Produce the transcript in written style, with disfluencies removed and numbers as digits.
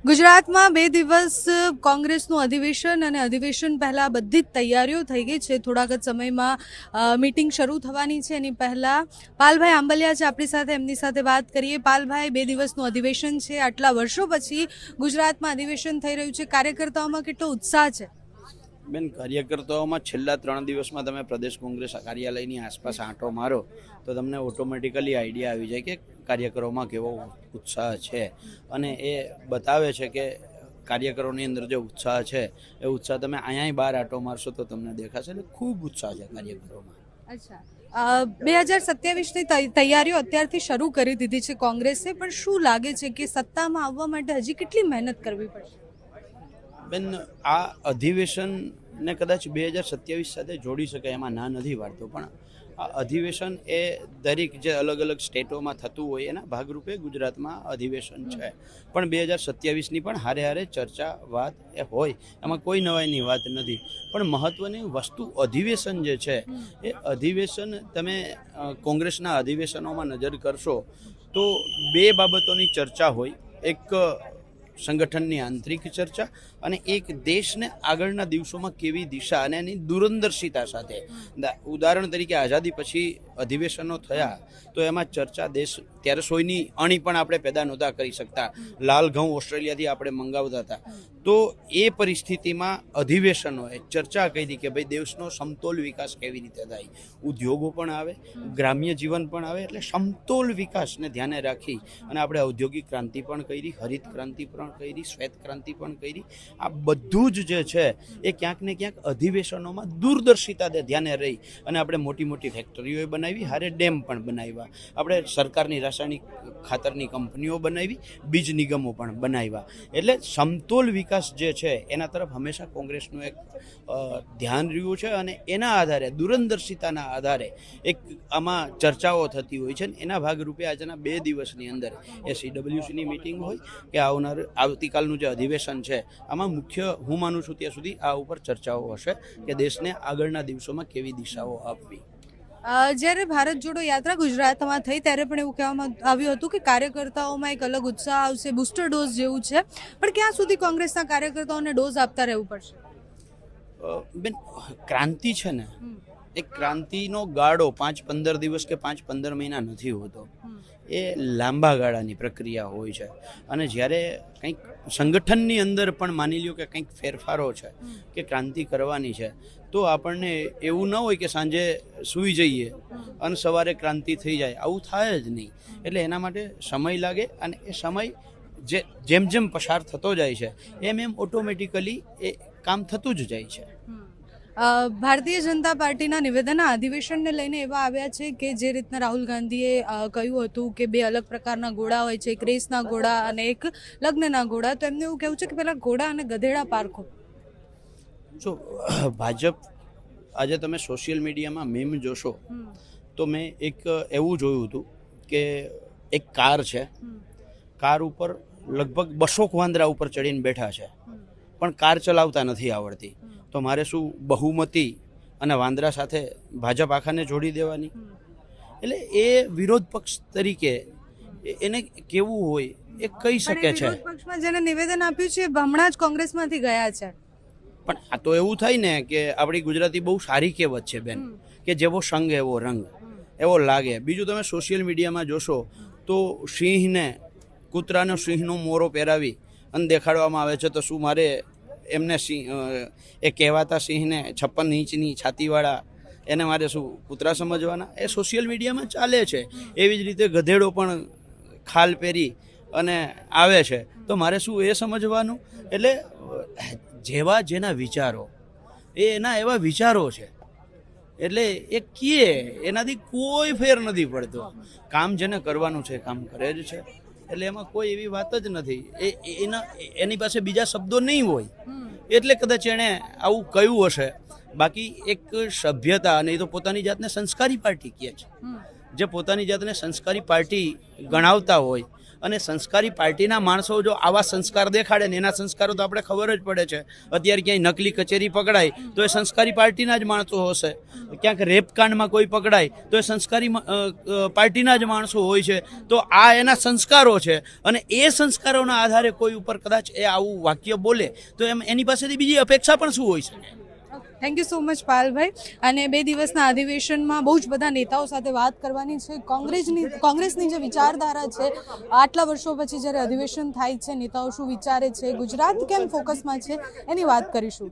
ગુજરાતમાં 2 દિવસ કોંગ્રેસનું અધિવેશન અને અધિવેશન પહેલાં બધી જ તૈયારીઓ થઈ ગઈ છે. થોડાક જ સમયમાં મીટિંગ શરૂ થવાની છે. એની પહેલાં પાલભાઈ આંબલિયા છે આપણી સાથે, એમની સાથે વાત કરીએ. પાલભાઈ, 2 દિવસનું અધિવેશન છે. આટલા વર્ષો પછી ગુજરાતમાં અધિવેશન થઈ રહ્યું છે. કાર્યકર્તાઓમાં કેટલો ઉત્સાહ છે? બેન, કાર્યકર્તાઓમાં છેલ્લા 3 દિવસમાં તમે પ્રદેશ કોંગ્રેસ કાર્યાલયની આસપાસ આંટો મારો તો તમને ઓટોમેટિકલી આઈડિયા આવી જાય કે કાર્યકરોમાં કેવો ઉત્સાહ છે. અને એ બતાવે છે કે કાર્યકરોની અંદર જે ઉત્સાહ છે એ ઉત્સાહ તમે અહીંયા બહાર આંટો મારશો તો તમને દેખાશે. એટલે ખૂબ ઉત્સાહ છે કાર્યકરોમાં. અચ્છા, 2027ની તૈયારીઓ અત્યારથી શરૂ કરી દીધી છે કોંગ્રેસે, પણ શું લાગે છે કે સત્તામાં આવવા માટે હજી કેટલી મહેનત કરવી પડશે? બેન, આ અધિવેશનને કદાચ 2027 સાથે જોડી શકાય એમાં ના નથી વાળતો, પણ આ અધિવેશન એ દરેક જે અલગ અલગ સ્ટેટોમાં થતું હોય એના ભાગરૂપે ગુજરાતમાં અધિવેશન છે. પણ 2027ની પણ હારે હારે ચર્ચા વાત એ હોય, એમાં કોઈ નવાઈની વાત નથી. પણ મહત્ત્વની વસ્તુ અધિવેશન જે છે એ અધિવેશન તમે કોંગ્રેસના અધિવેશનોમાં નજર કરશો તો 2 બાબતોની ચર્ચા હોય. એક સંગઠનની આંતરિક ચર્ચા અને એક દેશને આગળના દિવસોમાં કેવી દિશા અને એની દૂરંદર્શિતા સાથે. ઉદાહરણ તરીકે આઝાદી પછી અધિવેશનો થયા તો એમાં ચર્ચા દેશ, ત્યારે સોયની અણી પણ આપણે પેદા નહોતા કરી શકતા, લાલ ઘઉં ઓસ્ટ્રેલિયાથી આપણે મંગાવતા હતા. તો એ પરિસ્થિતિમાં અધિવેશનોએ ચર્ચા કરી કે ભાઈ દેશનો સમતોલ વિકાસ કેવી રીતે થાય, ઉદ્યોગો પણ આવે, ગ્રામ્ય જીવન પણ આવે. એટલે સમતોલ વિકાસને ધ્યાને રાખી અને આપણે ઔદ્યોગિક ક્રાંતિ પણ કરી, હરિત ક્રાંતિ પણ કરી, શ્વેત ક્રાંતિ પણ કરી. આ બધું જ જે છે એ ક્યાંક ને ક્યાંક અધિવેશનોમાં દૂરદર્શિતા ધ્યાને રહી અને આપણે મોટી મોટી ફેક્ટરીઓ બનાવી, હારે ડેમ પણ બનાવ્યા, આપણે સરકારની રાસાયણિક ખાતરની કંપનીઓ બનાવી, બીજ નિગમો પણ બનાવ્યા. એટલે સમતોલ વિકાસ જે છે એના તરફ હંમેશા કોંગ્રેસનું એક ધ્યાન રહ્યું છે અને એના આધારે, દૂરંદર્શિતાના આધારે એક આમાં ચર્ચાઓ થતી હોય છે. એના ભાગરૂપે આજના 2 દિવસની અંદર એ CWCની મિટિંગ હોય કે આવતીકાલનું જે અધિવેશન છે આમાં મુખ્ય હું માનું છું ત્યાં સુધી આ ઉપર ચર્ચાઓ હશે કે દેશને આગળના દિવસોમાં કેવી દિશાઓ આપવી. જ્યારે ભારત જોડો યાત્રા ગુજરાતમાં થઈ ત્યારે પણ એવું કહેવામાં આવ્યું હતું કે કાર્યકર્તાઓમાં એક અલગ ઉત્સાહ આવશે, બુસ્ટર ડોઝ જેવું છે. પણ ક્યાં સુધી કોંગ્રેસના કાર્યકર્તાઓને ડોઝ આપતા રહેવું પડશે? બેન, ક્રાંતિ છે ને એ ક્રાંતિનો ગાળો 5-15 દિવસ કે 5-15 મહિના નથી હોતો. એ લાંબા ગાળાની પ્રક્રિયા હોય છે. અને જ્યારે કંઈક સંગઠનની અંદર પણ માની લ્યો કે કંઈક ફેરફારો છે કે ક્રાંતિ કરવાની છે તો આપણને એવું ન હોય કે સાંજે સૂઈ જઈએ અને સવારે ક્રાંતિ થઈ જાય. આવું થાય જ નહીં. એટલે એના માટે સમય લાગે અને એ સમય જેમ જેમ પસાર થતો જાય છે એમ એમ ઓટોમેટિકલી એ કામ થતું જ જાય છે. ભારતીય જનતા પાર્ટીના નિવેદનના અધિવેશનને લઈને એવા આવ્યા છે કે જે રીતના રાહુલ ગાંધીએ કહ્યું હતું કે 2 અલગ પ્રકારના ઘોડા હોય છે, એક રેસના ઘોડા અને એક લગ્નના ઘોડા. તો એમને એવું કહેવું છે કે પેલા ઘોડા અને ગધેડા પારખો. જો ભાજપ, આજે તમે સોશિયલ મીડિયામાં મીમ જોશો તો મેં એક એવું જોયું હતું કે એક કાર છે, કાર ઉપર લગભગ 200 વાંદરા ઉપર ચડીને બેઠા છે પણ કાર ચલાવતા નથી આવડતી. તો મારે શું બહુમતી અને વાંદરા સાથે ભાજપ આખાને જોડી દેવાની? એટલે એ વિરોધ પક્ષ તરીકે એને કેવું હોય એ કહી શકે છે. વિરોધ પક્ષમાં જેને નિવેદન આપ્યું છે હમણાં જ કોંગ્રેસમાંથી ગયા છે. પણ આ તો એવું થાય ને કે આપણી ગુજરાતી બહુ સારી કહેવત છે બેન કે જેવો સંગ એવો રંગ, એવો લાગે. બીજું તમે સોશિયલ મીડિયામાં જોશો તો સિંહને, કૂતરાનો સિંહનો મોરો પહેરાવી અને દેખાડવામાં આવે છે. તો શું મારે એમને સિંહ, એ કહેવાતા સિંહને 56 ઇંચની છાતીવાળા, એને મારે શું કૂતરા સમજવાના? એ સોશિયલ મીડિયામાં ચાલે છે. એવી જ રીતે ગધેડો પણ ખાલ પહેરી અને આવે છે તો મારે શું એ સમજવાનું? એટલે જેવા જેના વિચારો એ એના એવા વિચારો છે. એટલે એ કીએ એનાથી કોઈ ફેર નથી પડતો. કામ જેને કરવાનું છે કામ કરે જ છે. એટલે એમાં કોઈ એવી વાત જ નથી. એની પાસે બીજા શબ્દો નહીં હોય એટલે કદાચ એણે આવું કહ્યું હશે. બાકી એક સભ્યતા, અને એ તો પોતાની જાતને સંસ્કારી પાર્ટી કહે છે, જે પોતાની જાતને સંસ્કારી પાર્ટી ગણાવતા હોય અને સંસ્કારી પાર્ટીના માણસો જો આવા સંસ્કાર દેખાડે ને એના સંસ્કારો તો આપણે ખબર જ પડે છે. અત્યારે ક્યાંય નકલી કચેરી પકડાય તો એ સંસ્કારી પાર્ટીના જ માણસો હશે, ક્યાંક રેપકાંડમાં કોઈ પકડાય તો એ સંસ્કારી પાર્ટીના જ માણસો હોય છે. તો આ એના સંસ્કારો છે અને એ સંસ્કારોના આધારે કોઈ ઉપર કદાચ એ આવું વાક્ય બોલે તો એની પાસેથી બીજી અપેક્ષા પણ શું હોઈ શકે. Thank you so much Palbhai. અને 2 દિવસના અધિવેશનમાં બહુ જ બધા નેતાઓ સાથે વાત કરવાની છે. કોંગ્રેસની જે વિચારધારા છે, આટલા વર્ષો પછી જ્યારે અધિવેશન થાય છે, નેતાઓ શું વિચારે છે, ગુજરાત કેમ ફોકસમાં છે, એની વાત કરીશું.